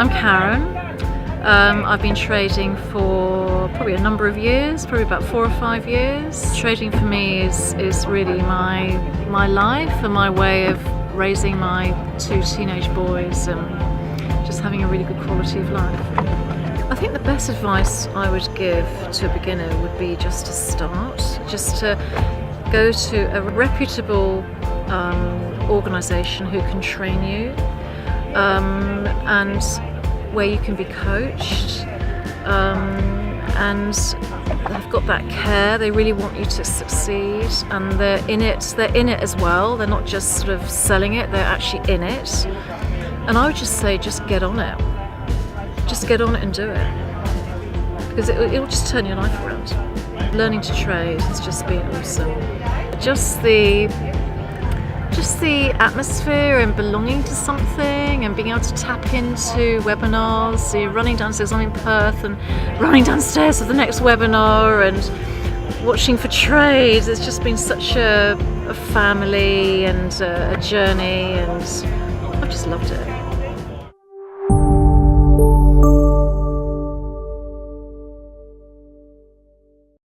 I'm Karen. I've been trading for probably a number of years, probably about 4 or 5 years. Trading for me is really my life and my way of raising my 2 teenage boys and just having a really good quality of life. I think the best advice I would give to a beginner would be just to start, just to go to a reputable organisation who can train you and where you can be coached, and they've got that care. They really want you to succeed, and they're in it as well. They're not just sort of selling it, they're actually in it. And I would just say, just get on it. Just get on it and do it, because it'll just turn your life around. Learning to trade has just been awesome. Just the atmosphere and belonging to something and being able to tap into webinars. So you're running downstairs, I'm in Perth, and running downstairs to the next webinar and watching for trades. It's just been such a family and a journey, and I've just loved it.